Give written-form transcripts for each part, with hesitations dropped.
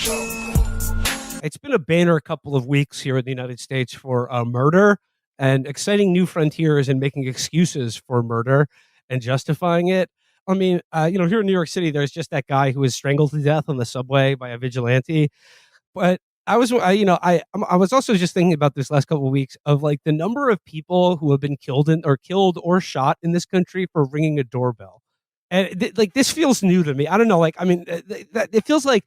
It's been a banner a couple of weeks here in the United States for murder and exciting new frontiers in making excuses for murder and justifying it. I mean, here in New York City, there's just that guy who was strangled to death on the subway by a vigilante. But I was also just thinking about this last couple of weeks of like the number of people who have been killed or shot in this country for ringing a doorbell, and like this feels new to me. I don't know, like I mean, it feels like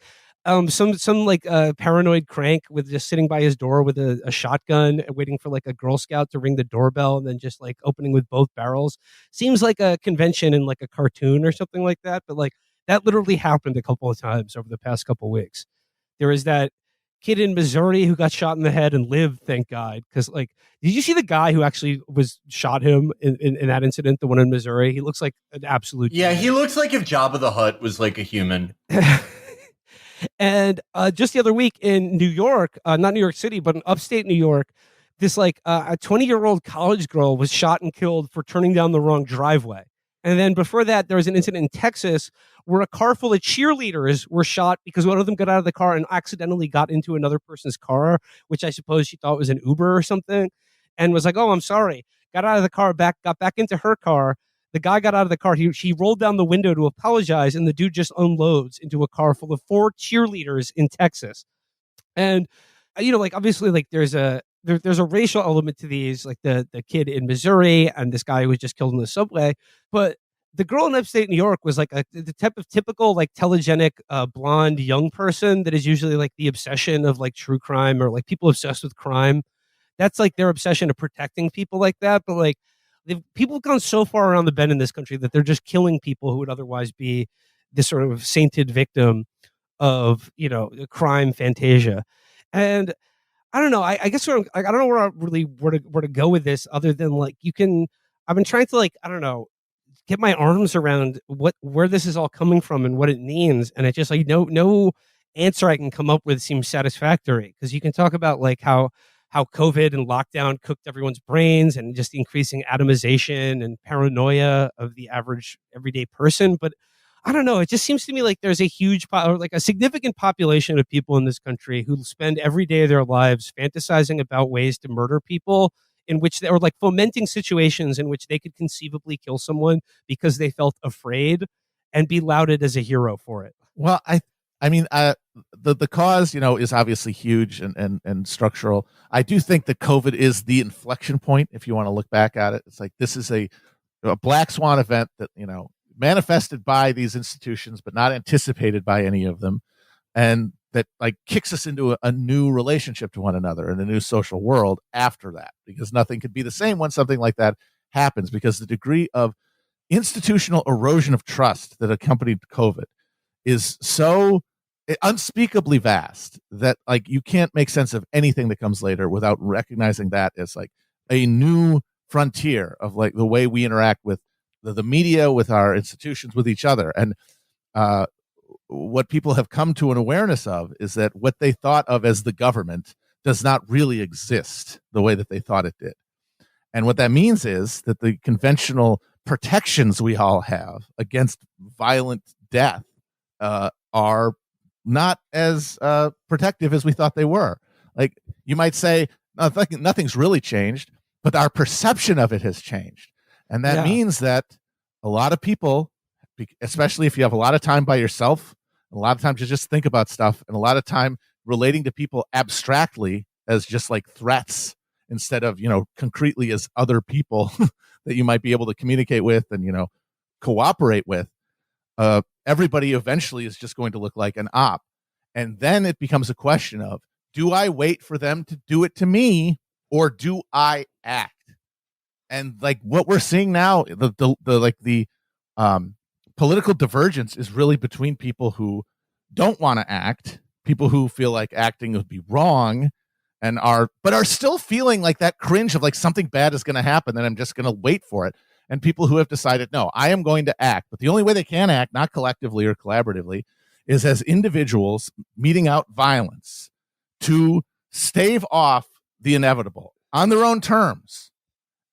some like paranoid crank with just sitting by his door with a shotgun waiting for like a Girl Scout to ring the doorbell and then just like opening with both barrels. Seems like a convention in like a cartoon or something like that, but like that literally happened a couple of times over the past couple of weeks. There was that kid in Missouri who got shot in the head and lived, thank God. Because, like, did you see the guy who actually was shot him in that incident, the one in Missouri? He looks like an absolute. Yeah, genius. he looks like if Jabba the Hutt was like a human. And just the other week in New York, not New York City, but in upstate New York, this like a 20-year-old college girl was shot and killed for turning down the wrong driveway. And then before that, there was an incident in Texas where a car full of cheerleaders were shot because one of them got out of the car and accidentally got into another person's car, which I suppose she thought was an Uber or something, and was like, "Oh, I'm sorry." Got out of the car, got back into her car. The guy got out of the car. She rolled down the window to apologize, and the dude just unloads into a car full of four cheerleaders in Texas. And like obviously, like there's a racial element to these, like the kid in Missouri and this guy who was just killed in the subway. But the girl in upstate New York was like the type of typical like telegenic blonde young person that is usually like the obsession of like true crime or like people obsessed with crime. That's like their obsession of protecting people like that. But like people have gone so far around the bend in this country that they're just killing people who would otherwise be this sort of sainted victim of crime fantasia. And I don't know. I guess I don't know where to go with this other than like you can. I've been trying to like I don't know get my arms around where this is all coming from and what it means, and it just like no answer I can come up with seems satisfactory because you can talk about like how COVID and lockdown cooked everyone's brains and just the increasing atomization and paranoia of the average everyday person, but I don't know. It just seems to me like there's a or like a significant population of people in this country who spend every day of their lives fantasizing about ways to murder people in which they or like fomenting situations in which they could conceivably kill someone because they felt afraid and be lauded as a hero for it. Well, I mean, the cause, is obviously huge and structural. I do think that COVID is the inflection point. If you want to look back at it, it's like this is a black swan event that manifested by these institutions, but not anticipated by any of them, and that like kicks us into a new relationship to one another and a new social world after that, because nothing could be the same when something like that happens, because the degree of institutional erosion of trust that accompanied COVID is so unspeakably vast that like you can't make sense of anything that comes later without recognizing that as like a new frontier of like the way we interact with the media, with our institutions, with each other. And what people have come to an awareness of is that what they thought of as the government does not really exist the way that they thought it did. And what that means is that the conventional protections we all have against violent death are not as protective as we thought they were. Like you might say, nothing's really changed, but our perception of it has changed. And that means that a lot of people, especially if you have a lot of time by yourself, a lot of times you just think about stuff, and a lot of time relating to people abstractly as just like threats instead of, concretely as other people that you might be able to communicate with and, cooperate with. Everybody eventually is just going to look like an op. And then it becomes a question of, do I wait for them to do it to me, or do I act? And like what we're seeing now, the political divergence is really between people who don't want to act, people who feel like acting would be wrong, and are still feeling like that cringe of like something bad is going to happen, and I'm just going to wait for it. And people who have decided, no, I am going to act, but the only way they can act, not collectively or collaboratively, is as individuals meting out violence to stave off the inevitable on their own terms.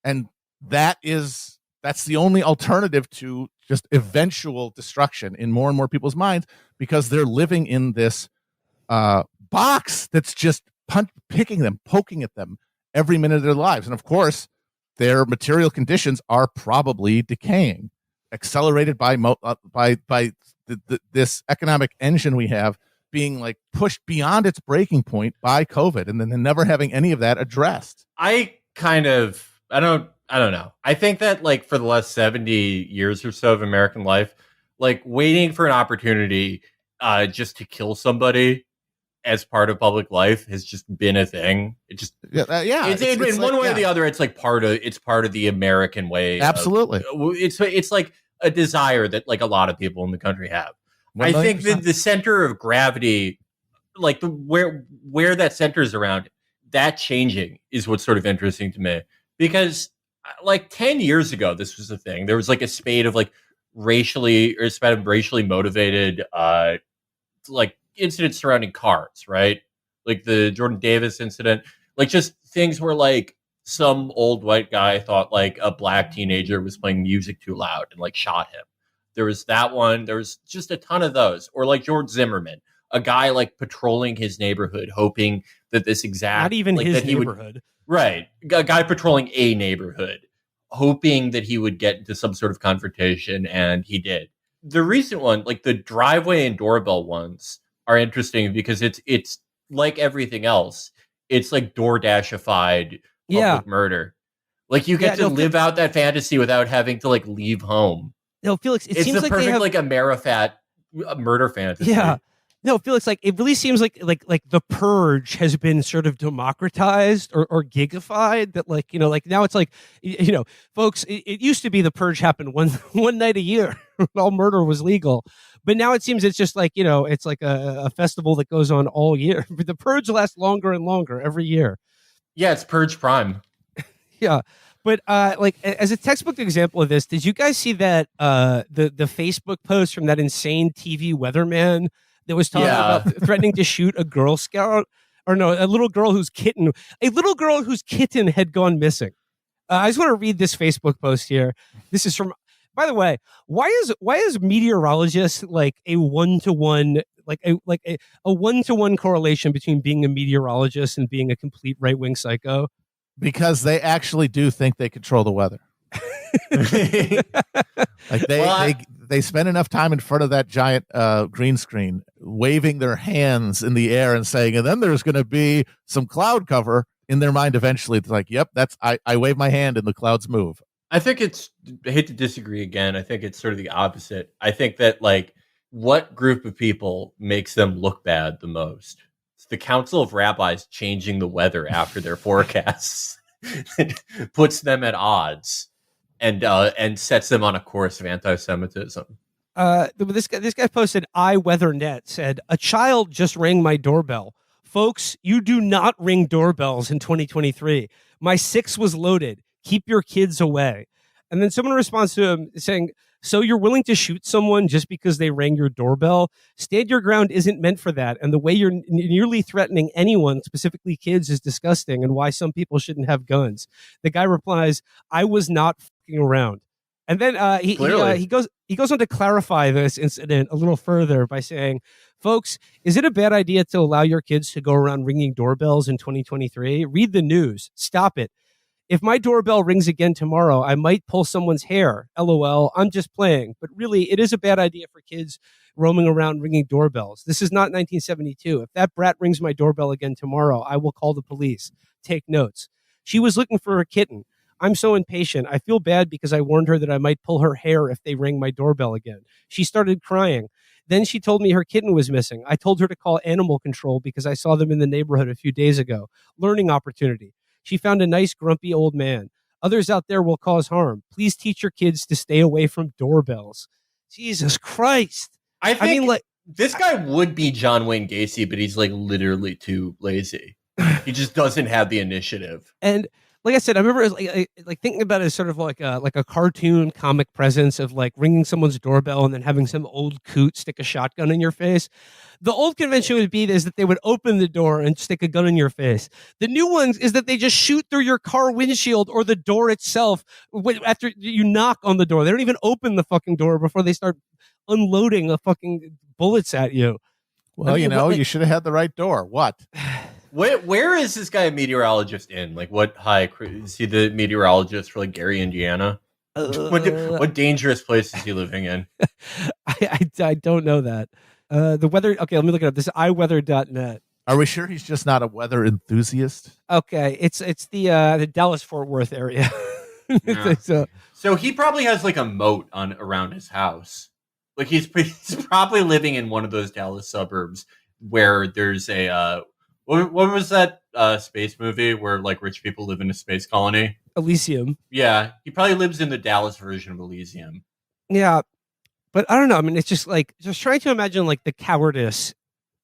And that's the only alternative to just eventual destruction in more and more people's minds, because they're living in this box that's just picking them, poking at them every minute of their lives. And of course, their material conditions are probably decaying, accelerated by this economic engine we have being like pushed beyond its breaking point by COVID, and then never having any of that addressed. I don't know. I think that like for the last 70 years or so of American life, like waiting for an opportunity just to kill somebody as part of public life has just been a thing. It just It's in one way or the other. It's like part of the American way. Absolutely, it's like a desire that like a lot of people in the country have. 100%. I think that the center of gravity, like where that centers around, that changing is what's sort of interesting to me, because like 10 years ago, this was a thing. There was like a spate of like racially motivated like incidents surrounding cars, right? Like the Jordan Davis incident, like just things where like some old white guy thought like a black teenager was playing music too loud and like shot him. There was that one. There was just a ton of those. Or like George Zimmerman, a guy like patrolling his neighborhood, hoping that this exact not even like, his neighborhood, right? A guy patrolling a neighborhood, hoping that he would get into some sort of confrontation, and he did. The recent one, like the driveway and doorbell ones, are interesting because it's like everything else. It's like DoorDash-ified public murder. Like you get to live out that fantasy without having to like leave home. No, Felix, it it's seems the like perfect they have like Amerifat murder fantasy. Yeah. No, Felix, like it really seems like the Purge has been sort of democratized or gigified. That like like now it's like folks. It used to be the Purge happened one night a year, all murder was legal, but now it seems it's just like it's like a festival that goes on all year. But the Purge lasts longer and longer every year. Yeah, it's Purge Prime. Yeah. But like as a textbook example of this, did you guys see that the Facebook post from that insane TV weatherman that was talking about threatening to shoot a Girl Scout, or no, a little girl whose kitten had gone missing? I just want to read this Facebook post here. This is from, by the way, why is meteorologist like a 1-to-1 a 1-to-1 correlation between being a meteorologist and being a complete right-wing psycho? Because they actually do think they control the weather. Like they spend enough time in front of that giant green screen, waving their hands in the air and saying, and then there's going to be some cloud cover. In their mind, eventually, it's like, yep, that's I wave my hand and the clouds move. I think I hate to disagree again. I think it's sort of the opposite. I think that like what group of people makes them look bad the most? It's the Council of Rabbis changing the weather after their forecasts. Puts them at odds and sets them on a course of anti-Semitism. This guy posted, iWeatherNet said, a child just rang my doorbell. Folks, you do not ring doorbells in 2023. My 6 was loaded. Keep your kids away. And then someone responds to him saying, so you're willing to shoot someone just because they rang your doorbell? Stand your ground isn't meant for that. And the way you're nearly threatening anyone, specifically kids, is disgusting, and why some people shouldn't have guns. The guy replies, I was not fucking around. And then he goes on to clarify this incident a little further by saying, folks, is it a bad idea to allow your kids to go around ringing doorbells in 2023? Read the news. Stop it. If my doorbell rings again tomorrow, I might pull someone's hair. LOL, I'm just playing. But really, it is a bad idea for kids roaming around ringing doorbells. This is not 1972. If that brat rings my doorbell again tomorrow, I will call the police. Take notes. She was looking for her kitten. I'm so impatient. I feel bad because I warned her that I might pull her hair if they rang my doorbell again. She started crying. Then she told me her kitten was missing. I told her to call animal control because I saw them in the neighborhood a few days ago. Learning opportunity. She found a nice, grumpy old man. Others out there will cause harm. Please teach your kids to stay away from doorbells. Jesus Christ. I mean, like, this guy would be John Wayne Gacy, but he's like literally too lazy. He just doesn't have the initiative. And like I said, I remember like thinking about it as sort of like a cartoon comic presence of like ringing someone's doorbell and then having some old coot stick a shotgun in your face. The old convention would be is that they would open the door and stick a gun in your face. The new ones is that they just shoot through your car windshield or the door itself after you knock on the door. They don't even open the fucking door before they start unloading the fucking bullets at you. Well, you should have had the right door. What? Where is this guy a meteorologist in? Like, what is he the meteorologist for like Gary, Indiana? What dangerous place is he living in? I don't know that. The weather. Okay, let me look it up. This is iweather.net. Are we sure he's just not a weather enthusiast? Okay, it's the Dallas Fort Worth area. Yeah. So he probably has like a moat around his house. Like he's probably living in one of those Dallas suburbs where there's a what was that space movie where like rich people live in a space colony? Elysium. Yeah, he probably lives in the Dallas version of Elysium. Yeah, but I don't know. I mean, it's just like just trying to imagine like the cowardice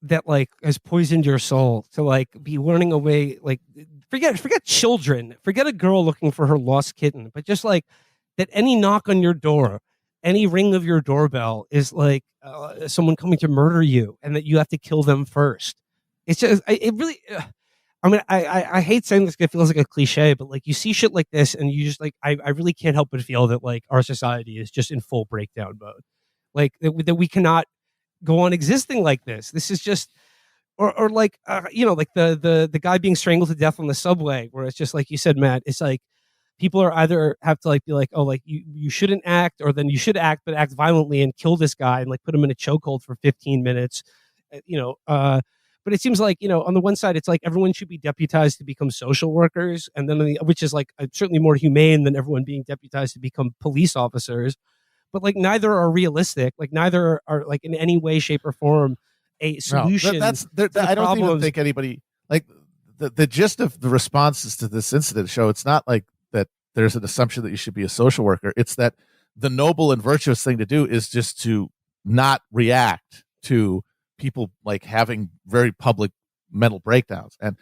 that like has poisoned your soul to like be running away. Like forget children, forget a girl looking for her lost kitten, but just like that any knock on your door, any ring of your doorbell is like someone coming to murder you, and that you have to kill them first. It's just it really. I mean, I hate saying this because it feels like a cliche, but like you see shit like this, and you just like I really can't help but feel that like our society is just in full breakdown mode, like that we cannot go on existing like this. This is just or like like the guy being strangled to death on the subway, where it's just like you said, Matt. It's like people are either have to like be like, oh, like you shouldn't act, or then you should act but act violently and kill this guy and like put him in a chokehold for 15 minutes, but it seems like on the one side it's like everyone should be deputized to become social workers, and then which is like certainly more humane than everyone being deputized to become police officers, but like neither are realistic, like neither are like in any way, shape, or form a solution. I don't even think anybody like the gist of the responses to this incident show. It's not like that there's an assumption that you should be a social worker. It's that the noble and virtuous thing to do is just to not react to people like having very public mental breakdowns. And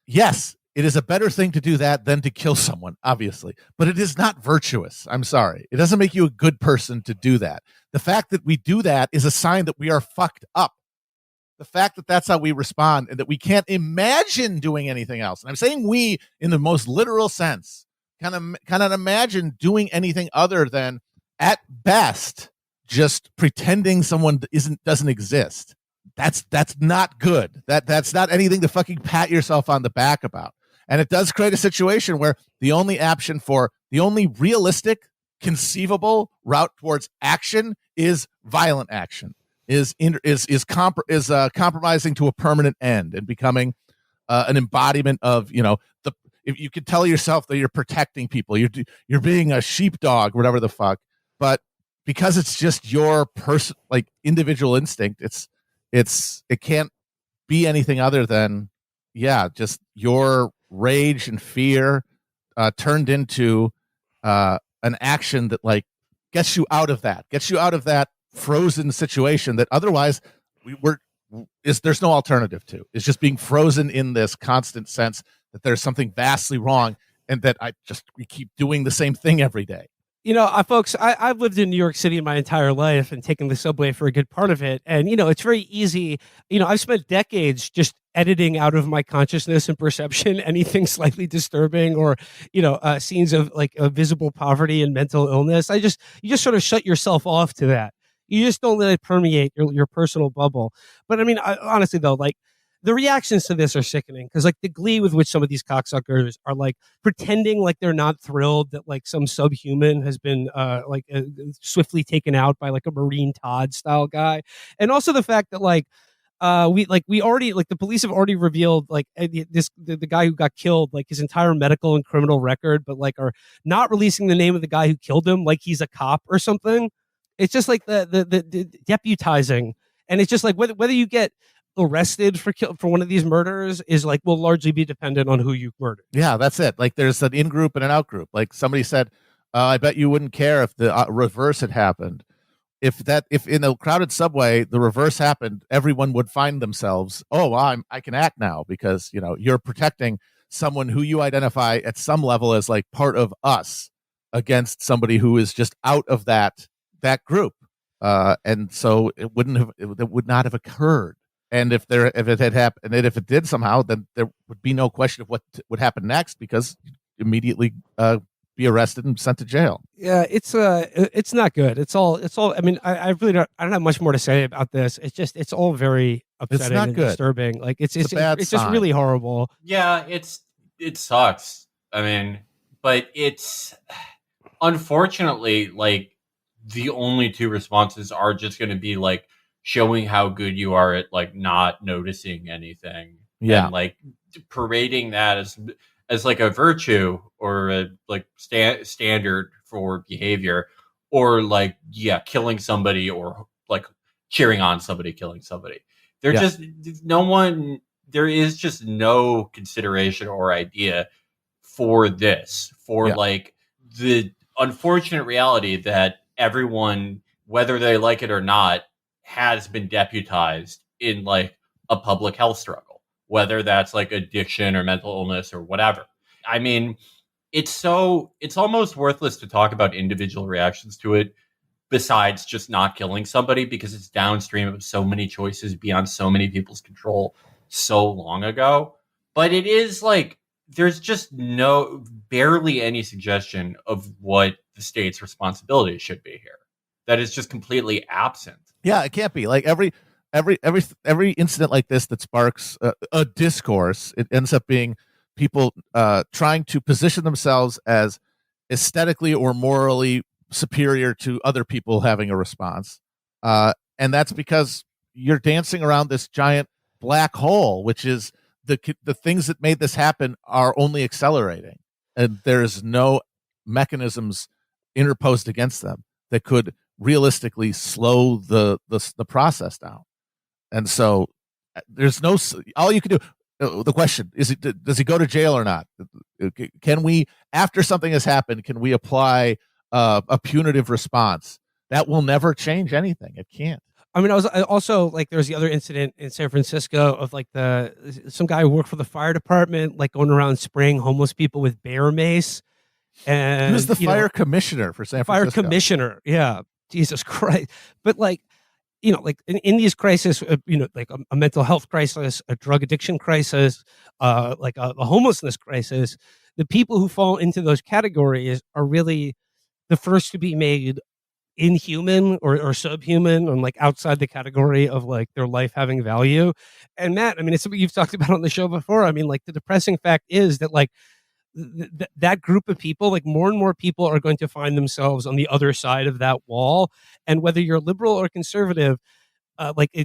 yes, it is a better thing to do that than to kill someone, obviously, but it is not virtuous. I'm sorry. It doesn't make you a good person to do that. The fact that we do that is a sign that we are fucked up. The fact that that's how we respond and that we can't imagine doing anything else. And I'm saying we in the most literal sense, kind of imagine doing anything other than at best just pretending someone doesn't exist. That's not good. That's not anything to fucking pat yourself on the back about. And it does create a situation where the only realistic, conceivable route towards action is violent action, is compromising to a permanent end and becoming an embodiment of if you could tell yourself that you're protecting people, you're being a sheepdog, whatever the fuck, but because it's just your individual instinct, it can't be anything other than just your rage and fear turned into an action that like gets you out of that frozen situation that otherwise there's no alternative to. It's just being frozen in this constant sense that there's something vastly wrong and that we keep doing the same thing every day. Folks, I've lived in New York City my entire life and taken the subway for a good part of it. And, it's very easy. I've spent decades just editing out of my consciousness and perception anything slightly disturbing or, scenes of like visible poverty and mental illness. You just sort of shut yourself off to that. You just don't let it permeate your personal bubble. But I mean, honestly, though, like, the reactions to this are sickening because like the glee with which some of these cocksuckers are like pretending like they're not thrilled that like some subhuman has been swiftly taken out by like a Marine Todd style guy. And also the fact that we already like the police have already revealed like the guy who got killed, like his entire medical and criminal record, but like are not releasing the name of the guy who killed him like he's a cop or something. It's just like the deputizing, and it's just like whether you get arrested for one of these murders is like will largely be dependent on who you murdered. Yeah, that's it. Like there's an in-group and an out-group. Like somebody said, I bet you wouldn't care if the reverse had happened. If in a crowded subway the reverse happened, everyone would find themselves, I can act now because you're protecting someone who you identify at some level as like part of us against somebody who is just out of that group. And so it would not have occurred. And if it had happened, and if it did somehow, then there would be no question of what would happen next because you'd immediately be arrested and sent to jail. Yeah, it's not good. It's all. I mean, I really don't. I don't have much more to say about this. It's all very upsetting and good. disturbing. Like it's just really horrible. Yeah, it sucks. I mean, but it's unfortunately like the only two responses are just going to be like showing how good you are at like not noticing anything. Yeah. And like parading that as like a virtue or a like standard for behavior, or like killing somebody or like cheering on somebody killing somebody. There is just no consideration or idea for this, like the unfortunate reality that everyone, whether they like it or not, has been deputized in like a public health struggle, whether that's like addiction or mental illness or whatever. I mean, it's almost worthless to talk about individual reactions to it besides just not killing somebody, because it's downstream of so many choices beyond so many people's control so long ago. But it is like there's just barely any suggestion of what the state's responsibility should be here. That is just completely absent. Yeah, it can't be. Like every incident like this that sparks a discourse, it ends up being people trying to position themselves as aesthetically or morally superior to other people having a response. And that's because you're dancing around this giant black hole, which is the things that made this happen are only accelerating, and there's no mechanisms interposed against them that could realistically slow the process down. And so there's no, all you can do. The question is, does he go to jail or not? Can we, after something has happened, can we apply a punitive response? That will never change anything. It can't. I mean, I also like there was the other incident in San Francisco of like some guy who worked for the fire department, like going around spraying homeless people with bear mace. And he was the fire commissioner for San Francisco. Fire commissioner, yeah, Jesus Christ. But like, like in these crises, like a mental health crisis, a drug addiction crisis, like a homelessness crisis, the people who fall into those categories are really the first to be made inhuman or subhuman and like outside the category of like their life having value. And Matt, I mean, it's something you've talked about on the show before. I mean, like the depressing fact is that like that group of people, like more and more people are going to find themselves on the other side of that wall. And whether you're liberal or conservative,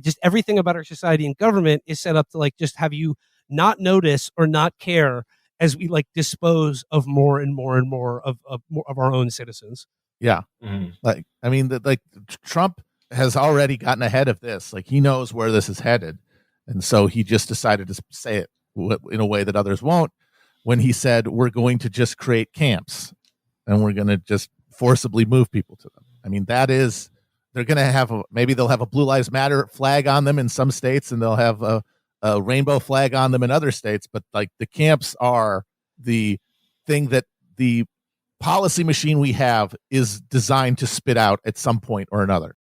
just everything about our society and government is set up to like just have you not notice or not care as we like dispose of more and more and more of our own citizens. Yeah. Mm-hmm. Like, I mean, like Trump has already gotten ahead of this. Like he knows where this is headed. And so he just decided to say it in a way that others won't, when he said, we're going to just create camps and we're going to just forcibly move people to them. I mean, they're going to have maybe they'll have a Blue Lives Matter flag on them in some states, and they'll have a rainbow flag on them in other states. But like the camps are the thing that the policy machine we have is designed to spit out at some point or another.